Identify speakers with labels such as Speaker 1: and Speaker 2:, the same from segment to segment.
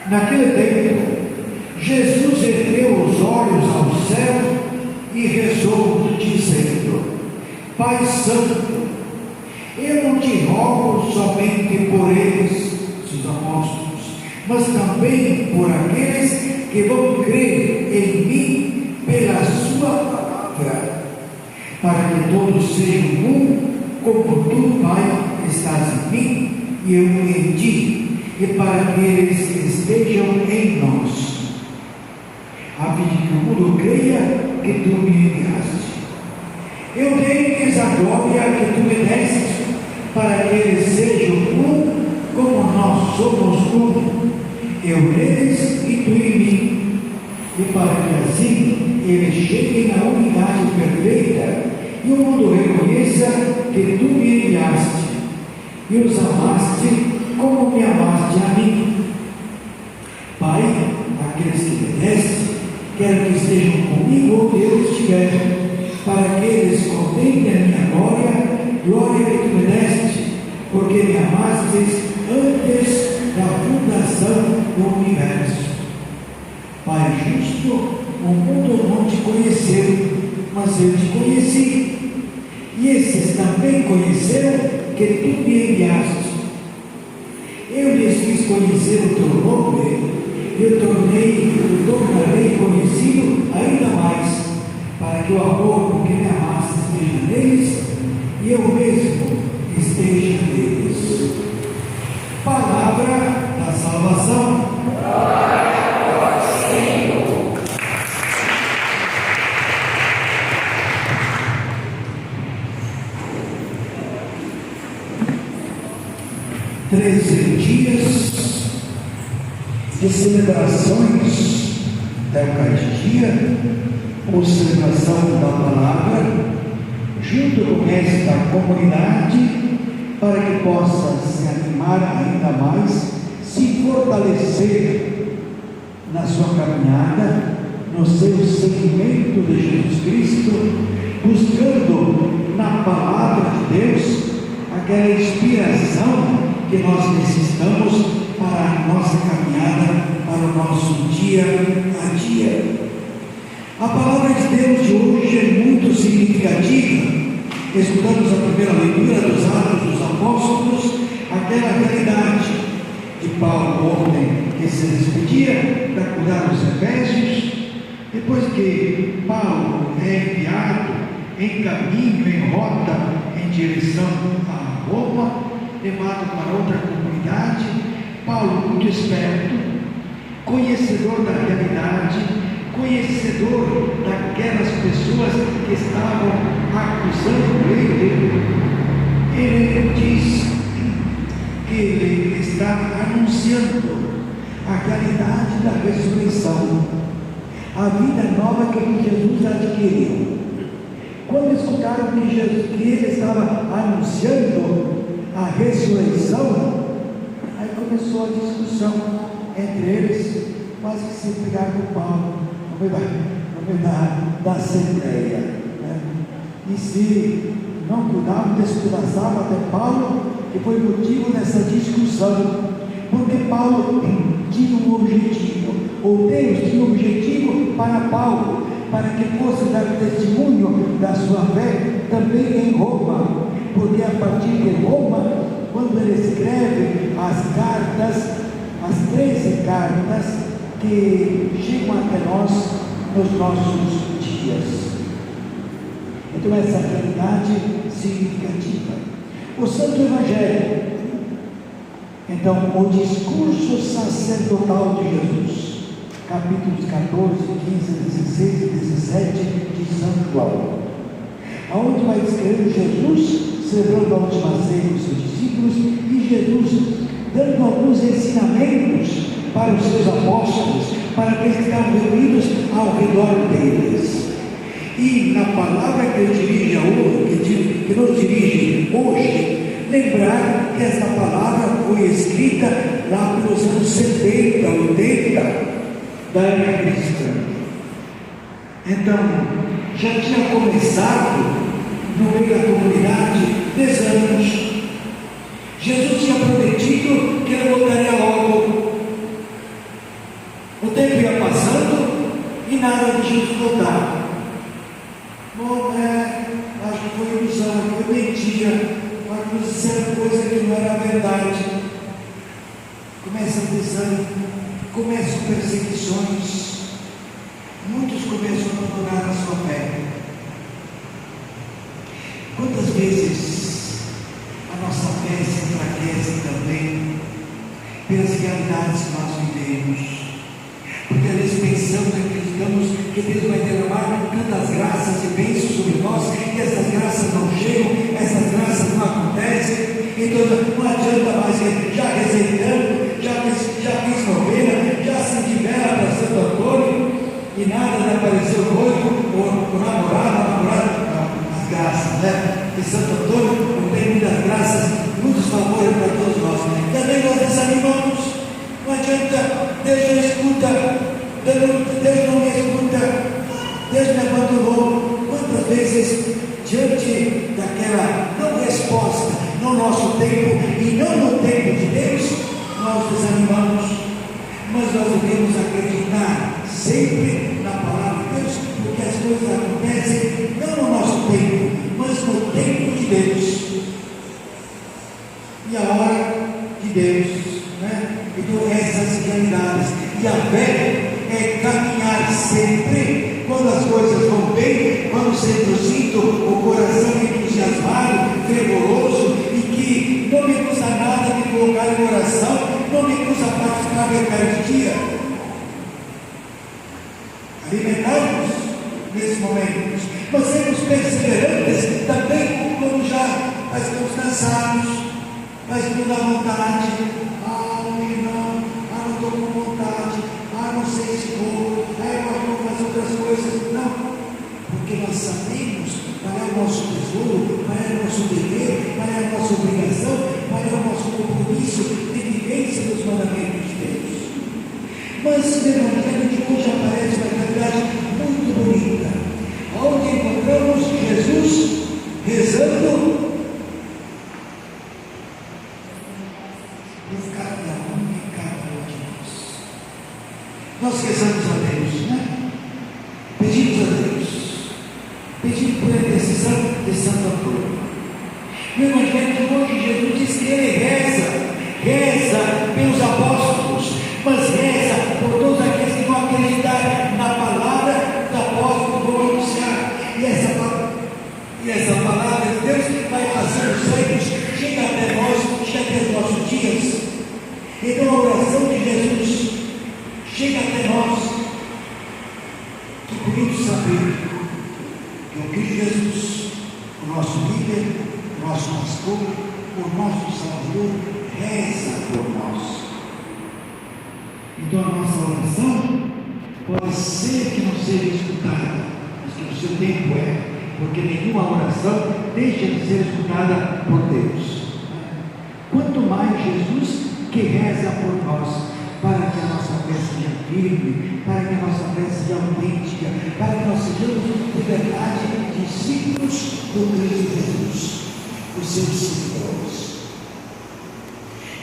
Speaker 1: Naquele tempo, Jesus ergueu os olhos ao céu e rezou, dizendo: Pai Santo, eu não te rogo somente por eles, seus apóstolos, mas também por aqueles que vão crer em mim pela sua palavra, para que todos sejam um, como tu, Pai, estás em mim e eu em ti, e para que eles estejam em nós, a fim de que o mundo creia que tu me enviaste. Eu dei-lhes a glória que tu me deste, para que eles sejam um, como nós somos um, eu neles e tu em mim, e para que assim eles cheguem à unidade perfeita e o mundo reconheça que tu me enviaste e os amaste como me amaste a mim. Pai, aqueles que me deste, quero que estejam comigo onde eu estiver, para que eles contemplem a minha glória que tu me deste, porque me amastes antes da fundação do universo. Pai justo, o mundo não te conheceu, mas eu te conheci, e esses também conheceram que tu me enviaste. Eu lhes fiz conhecer o teu nome, eu tornarei conhecido ainda mais, para que o amor com que me amaste esteja neles, e eu mesmo esteja neles. Palavra da salvação. Glória ao Senhor. Dias de celebrações da Eucaristia, ou celebração da palavra, junto com esta comunidade, para que possa se animar ainda mais, se fortalecer na sua caminhada, no seu seguimento de Jesus Cristo, buscando na palavra de Deus aquela inspiração que nós necessitamos para a nossa caminhada, para o nosso dia a dia. A palavra de Deus de hoje é muito significativa. Escutamos a primeira leitura dos Atos dos Apóstolos, aquela realidade de Paulo ontem, que se despedia para cuidar dos Efésios, depois que Paulo é enviado em caminho, em rota, em direção a Roma, levado para outra comunidade. Paulo, muito esperto, conhecedor da realidade, conhecedor daquelas pessoas que estavam acusando ele diz que ele está anunciando a realidade da ressurreição, a vida nova que Jesus adquiriu. Quando escutaram que ele estava anunciando a ressurreição, aí começou a discussão entre eles, quase que se pegaram com Paulo, no meio da assembleia, né? E se não cuidavam, despedaçavam até Paulo, que foi motivo dessa discussão, porque Paulo tinha um objetivo, ou Deus tinha um objetivo para Paulo, para que fosse dar testemunho da sua fé também em Roma, porque a partir de Roma, quando ele escreve as cartas, as 13 cartas que chegam até nós nos nossos dias. Então essa realidade significativa. O Santo Evangelho, então o discurso sacerdotal de Jesus, capítulos 14, 15, 16 e 17 de São João, aonde vai descrever Jesus celebrando a última ceia com seus discípulos e Jesus dando alguns ensinamentos para os seus apóstolos, para aqueles que estavam reunidos ao redor deles. E na palavra que nos dirige hoje, lembrar que essa palavra foi escrita lá pelos anos 70, 80 da era cristã. Então, já tinha começado no meio da comunidade 10 anos. Jesus tinha prometido que ele voltaria logo. e nada de Jesus voltar. Bom, acho que foi ilusão, foi mentira, mas nos disseram coisa que não era verdade. Começa o desânimo, começam perseguições, muitos começam a abandonar a sua fé. Quantas vezes a nossa fé se enfraquece também pelas realidades que nós vivemos? Porque às vezes pensamos e acreditamos que Deus vai derramar tantas graças e bênçãos sobre nós, e essas graças não chegam, essas graças não acontecem, então não adianta mais, já rezei tanto, já fiz novena, já acendi vela para Santo Antônio, e nada de aparecer o noivo, o namorado, não, as graças, né? E Santo Antônio não tem muitas graças, muitos favores para todos nós. Também nós desanimamos, não adianta, Deus não escuta, Deus não me escuta, Deus me abandonou. Quantas vezes, diante daquela não resposta, no nosso tempo e não no tempo de Deus, nós desanimamos, mas nós devemos acreditar sempre na palavra de Deus, porque as coisas acontecem não no nosso tempo, mas no tempo de Deus e a hora de Deus, né? Então essas realidades, e a fé é caminhar sempre quando as coisas vão bem, quando sempre eu sinto o coração entusiasmado, fervoroso, e que não me custa nada me colocar em oração, não me custa participar da Eucaristia. Alimentar-nos nesse momento, mas sermos perseverantes também quando já estamos cansados, mas não dá vontade, não estou com vontade, não sei se vou, eu vou fazer outras coisas. Não, porque nós sabemos qual é o nosso tesouro, qual é o nosso dever, qual é a nossa obrigação, qual é o nosso compromisso de vivência dos mandamentos de Deus. Mas no Evangelho de hoje aparece uma realidade muito bonita, onde encontramos Jesus rezando por cada um e cada um de nós. Nós rezamos a Deus, né? Pedimos a Deus, pedimos por intercessão de Santo Antônio. No Evangelho de hoje, Jesus diz que ele reza pelos apóstolos, mas reza por todos aqueles que vão acreditar na palavra do apóstolo que vão anunciar. E essa palavra de Deus vai fazer os reinos chegar até nós, chegar até os nossos dias. Então a oração de Jesus chega até nós, que podemos saber que o Cristo Jesus, o nosso líder, o nosso pastor, o nosso Salvador, reza por nós. Então a nossa oração pode ser que não seja escutada, mas que o seu tempo porque nenhuma oração deixa de ser escutada por Deus. Quanto mais Jesus que reza por nós, para que a nossa fé seja firme, para que a nossa fé seja autêntica, para que nós sejamos de verdade discípulos do Cristo Jesus, os seus discípulos.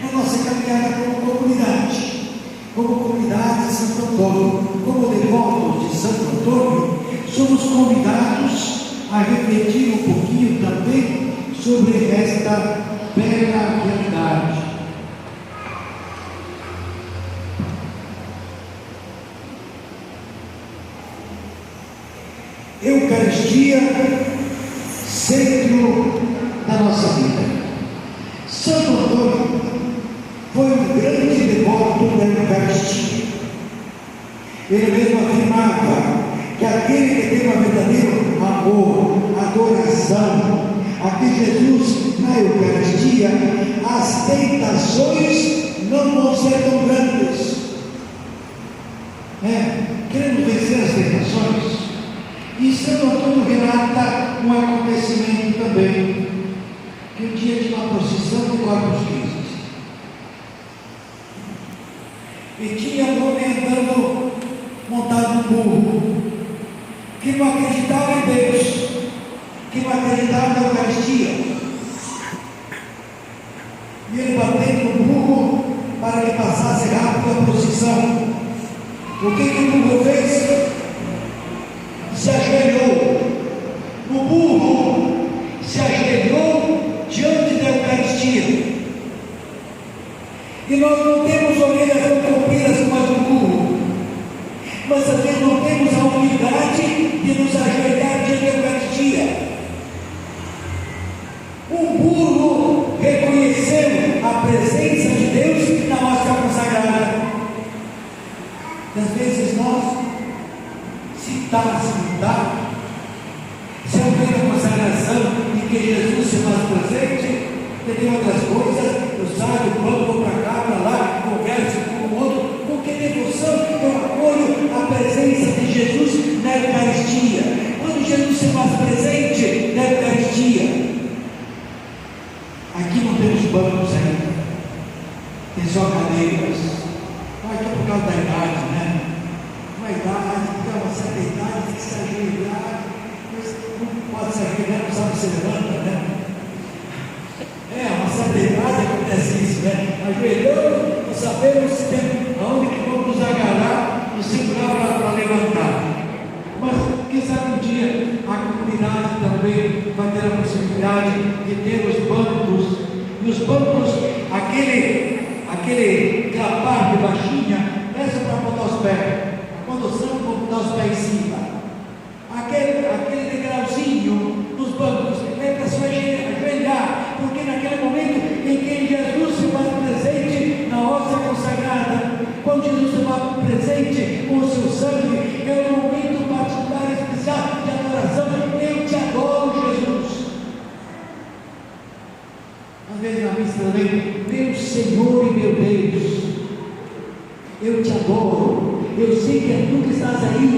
Speaker 1: Na nossa caminhada como comunidade de Santo Antônio, como devotos de Santo Antônio, somos convidados a refletir um pouquinho também sobre esta bela realidade. Eucaristia, centro da nossa vida. Santo Antônio foi um grande devoto da Eucaristia. Ele mesmo afirmava que aquele que tem um verdadeiro amor, adoração a Jesus na Eucaristia, as tentações não vão ser tão grandes. Queremos vencer as tentações. E Santo Antônio relata um acontecimento também, que um dia de uma procissão de Corpus Christi, e tinha um homem andando montado num burro, que não acreditava em Deus, que não acreditava na Eucaristia, e ele batendo no burro para que passasse rápido a procissão. O que o burro fez? mas às vezes não temos a humildade de nos ajoelhar diante da Eucaristia. Um burro reconheceu a presença de Deus na hóstia consagrada. Às vezes nós, se houver a consagração em que Jesus se faz presente, tem outras coisas, eu saio do banco, vou para cá, para lá, converso com o outro, com que devoção eu acolho a presença de Jesus na Eucaristia. Quando Jesus se faz presente na Eucaristia, aqui não temos bancos ainda, tem só cadeiras. Aqui é por causa da idade, né? Uma idade, uma certa idade, tem que se ajoelhar, mas não pode se ajoelhar, não sabe se levanta, né? Uma certa idade acontece isso, né? Ajoelhamos, não sabemos aonde que vamos nos agarrar, nos segurar para levantar. Mas quem sabe um dia a comunidade também vai ter a possibilidade de ter os bancos, e os bancos, aquele clapar de baixinha, essa para botar os pés, a condução para botar os pés em cima, aquele degrauzinho nos bancos, é para se ajoelhar, porque naquele momento em que Jesus se faz presente na hóstia consagrada, quando Jesus se faz presente com o seu sangue, é um momento particular especial de adoração. Eu te adoro, Jesus. Às vezes na missa também, meu Senhor e meu Deus, eu te adoro, eu sei que é tu que estás aí,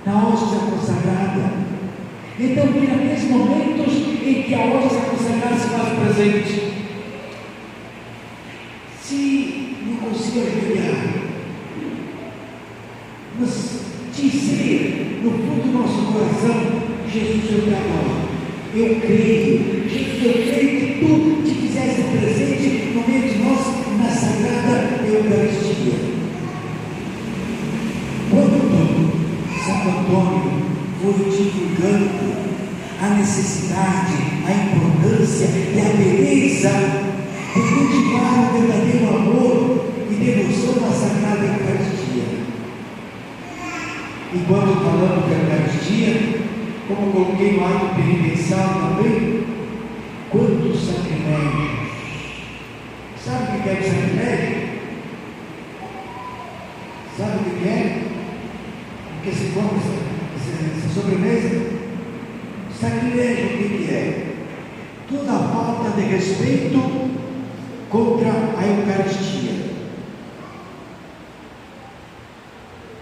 Speaker 1: na hóstia consagrada. Então, naqueles momentos em que a hóstia consagrada se faz presente, se não consigo ajoelhar, mas dizer no fundo do nosso coração: Jesus, eu te adoro, eu creio, Jesus, eu creio que tu te fizeste presente no meio de nós na Sagrada Eucaristia. Quando Santo Antônio foi divulgando a necessidade, a importância e a beleza de cultivar o verdadeiro amor e devoção à Sagrada Eucaristia. E quando falamos da Eucaristia, como coloquei lá no penitencial também, quantos sacrilégios! Sabe o que é o sacrilégio? Sabe o que é? O que se come essa sobremesa? Sacrilégio, o que é? Toda falta de respeito contra a Eucaristia.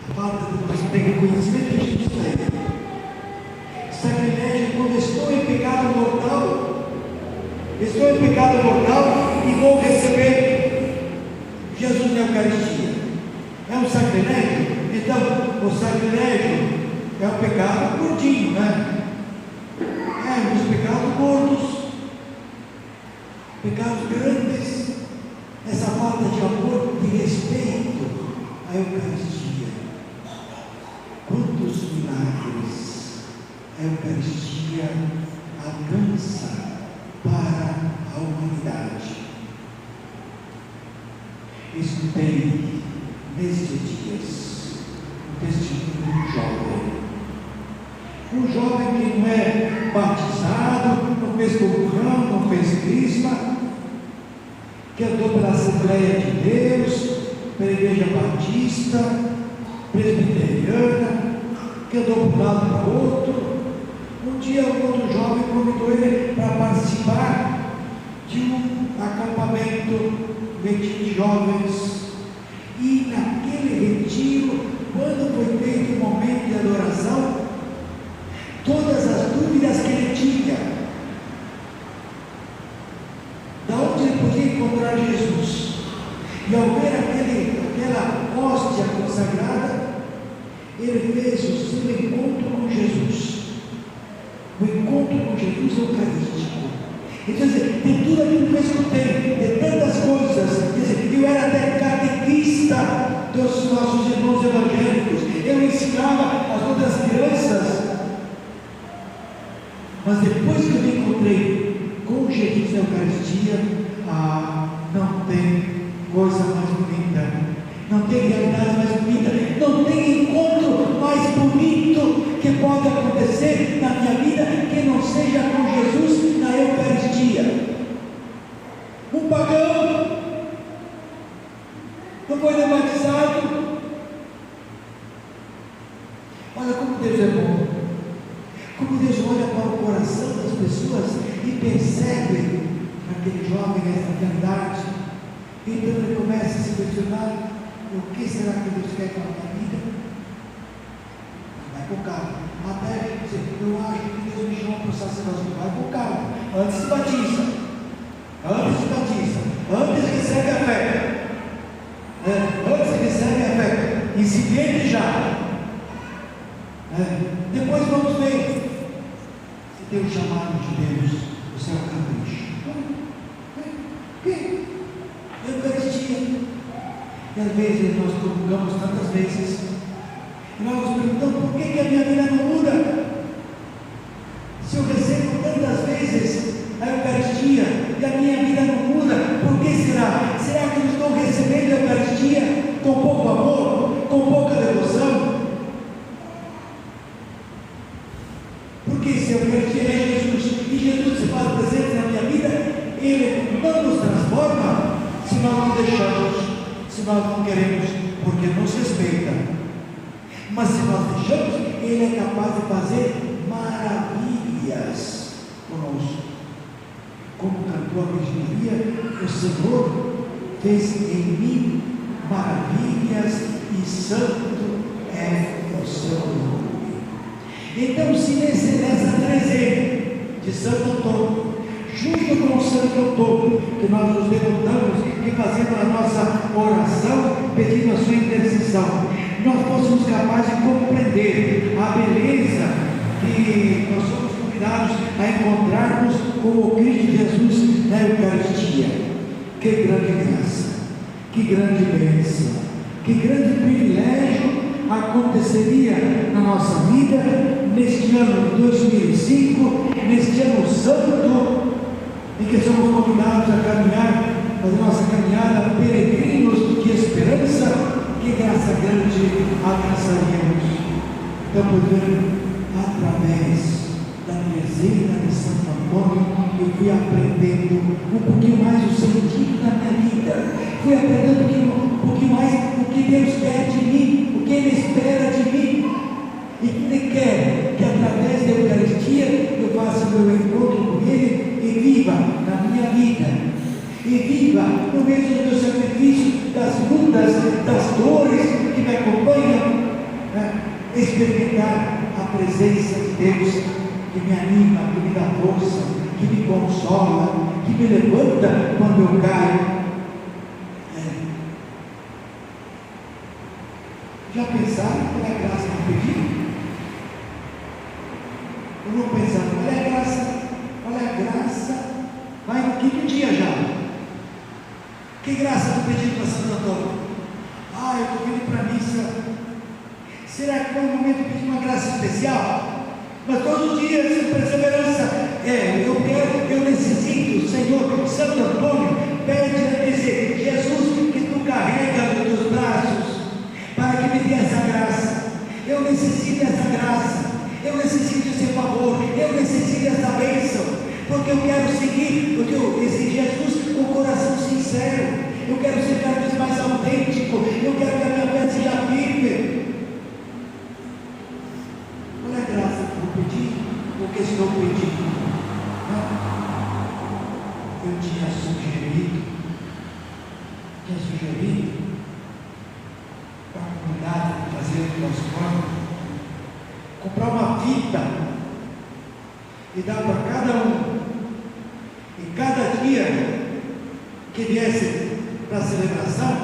Speaker 1: A falta de reconhecimento de Jesus é. Sacrilégio quando estou em pecado mortal, e vou receber Jesus na Eucaristia. É um sacrilégio? Então, o sacrilégio é um pecado gordinho, né? É um dos pecados gordos, pecados grandes, essa falta de amor, de respeito à Eucaristia. Quantos milagres a Eucaristia alcança para a humanidade. Escutei nestes dias o testemunho de um jovem que não é batizado, não fez comunhão, não fez crisma, que andou pela Assembleia de Deus, pela Igreja Batista, Presbiteriana, que andou para um lado e para o outro. Um dia um outro jovem convidou ele para participar de um acampamento, retiro de jovens, e naquele retiro, quando foi feito o momento de adoração, todas as dúvidas que ele tinha, da onde ele podia encontrar Jesus, e ao ver aquela hóstia consagrada, ele fez o seu encontro com Jesus, o encontro com Jesus eucarístico. Então, de tudo aquilo que eu escutei, de tantas coisas, eu era até catequista dos nossos irmãos evangélicos, eu ensinava as outras crianças, mas depois que eu me encontrei com Jesus na Eucaristia, não tem coisa mais bonita, não tem realidade mais bonita, não Olha como Deus é bom. Como Deus olha para o coração das pessoas e percebe aquele jovem, essa realidade. Então ele começa a se questionar: o que será que Deus quer com a minha vida? Vai com calma. Até dizer: eu acho que Deus me chamou para o sacerdócio. Vai com calma. Antes se batiza. Antes recebe a fé. Antes recebe a fé. E se vende já. Depois vamos ver se tem o chamado de Deus, o seu capricho. Eucaristia. E às vezes nós comungamos tantas vezes, e nós nos perguntamos: por que a minha vida não muda? Se eu recebo tantas vezes a Eucaristia e a minha vida não muda, por que será? Será que eu estou recebendo a Eucaristia com pouco amor, com pouca devoção? Porque se a Eucaristia é Jesus e Jesus se faz presente na minha vida, Ele não nos transforma se nós não deixamos, se nós não queremos, porque nos respeita. Mas se nós deixamos, Ele é capaz de fazer maravilhas conosco. Como cantou a Virgínia, o Senhor fez em mim maravilhas e santo é o seu nome. Então, se nessa trezena de Santo Antônio, junto com o Santo Antônio, que nós nos levantamos e fazemos a nossa oração, pedindo a sua intercessão, nós fôssemos capazes de compreender a beleza que nós somos convidados a encontrarmos com o Cristo Jesus na Eucaristia. Que grande graça, que grande bênção, que grande privilégio aconteceria na nossa vida neste ano de 2005, neste ano santo, em que somos convidados a caminhar, fazer nossa caminhada peregrinos de esperança. Que graça grande alcançaríamos. Então, portanto, através da trezena de Santo Antônio, eu fui aprendendo um pouquinho mais o sentido da minha vida, fui aprendendo um pouquinho mais o que Deus quer de mim, o que Ele espera de mim, e que Ele quer que através da Eucaristia eu faça o meu encontro com Ele e viva na minha vida, e viva no meio do meu sacrifício, das lutas, das dores que me acompanham, experimentar a presença de Deus, que me anima, que me dá força, que me consola, que me levanta quando eu caio. Já pensaram qual é a graça que eu pedi? Eu não pensava: qual é a graça? Qual é a graça? Vai no quinto dia já. Que graça tu pediu para Santo Antônio? Eu estou vindo para a missa. Será que foi um momento de pedir uma graça especial? Mas todos os dias, em perseverança, eu necessito, Senhor, Santo Antônio, pede a dizer: Jesus, que tu carrega nos teus braços, para que me dê essa graça. Eu necessito dessa graça, eu necessito desse favor, eu necessito dessa bênção, porque eu quero seguir, porque eu exigi Jesus com o coração sincero, eu quero ser cada vez mais autêntico, eu quero que a minha fé seja firme. Qual é a graça que eu vou pedir? O que estou pedindo? Eu tinha sugerido para a comunidade fazer o transporte, comprar uma fita e dar para cada um, e cada dia que viesse para a celebração,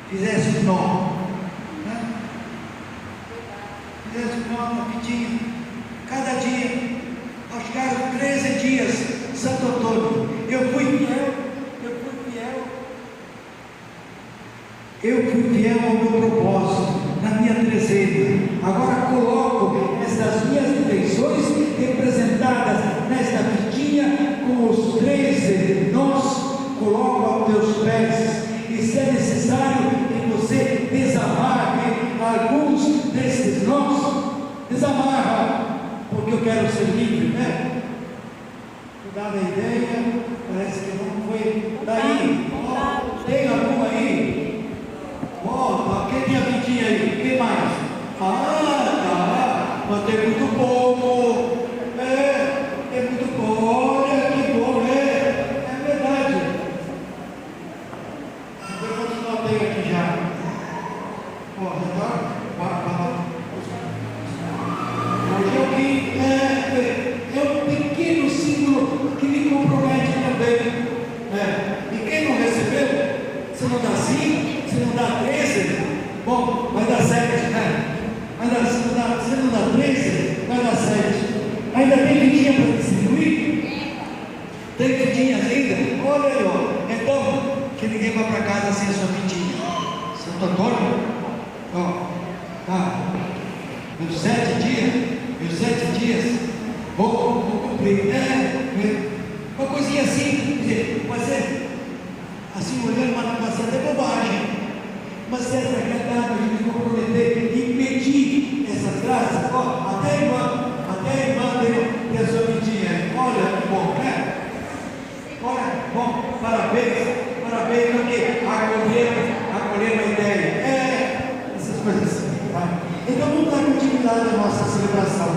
Speaker 1: fizesse um nó, fizesse um nó na fitinha, cada dia, aos caros 13 dias, Santo Antônio, eu fui fiel ao meu propósito, na minha trezena. Agora coloco estas minhas intenções representadas nesta fitinha com os 13 nós, coloco aos teus pés, e se é necessário que você desamarre alguns desses nós, desamarra, porque eu quero ser livre, né? Tu dava a ideia, parece que não foi daí. Tem alguma aí? Quem tem a fitinha aí? Quem mais? Tá. E quem não recebeu, se não dá 5, se não dá 13, bom, vai dar 7, né? Se não dá 13, vai dar 7. Ainda tem vidinha para distribuir? Tem vidinhas ainda? Olha aí, ó. Então, que ninguém vá para casa sem a sua vidinha. Santo Antônio, ó, tá. Meus 7 dias, vou cumprir. Uma coisinha assim, pode ser assim, olhando, mas pode ser até bobagem. Mas se essa verdade a gente comprometer e pedir essas graças, ó, até a irmã tem a sua vidinha. Olha que bom, né? Olha, bom, parabéns, porque acolher uma ideia. Essas coisas assim, tá? Então vamos dar continuidade à nossa celebração,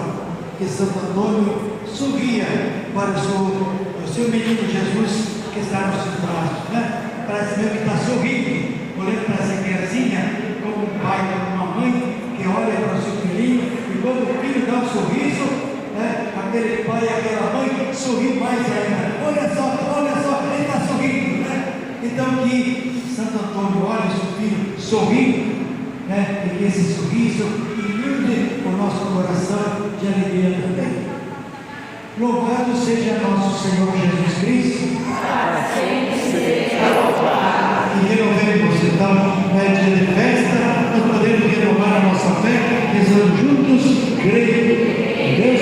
Speaker 1: que Santo Antônio sorria para o seu menino Jesus que está nos seus braços, né? Parece mesmo que está sorrindo, olhando para essa criancinha, como um pai, como uma mãe, que olha para o seu filhinho, e quando o filho dá um sorriso, né? Aquele pai e aquela mãe sorri mais ainda. Olha só, ele está sorrindo, né? Então que Santo Antônio olhe o seu filho sorrindo, né? E que esse sorriso inunde o nosso coração de alegria também. Louvado seja nosso Senhor Jesus Cristo.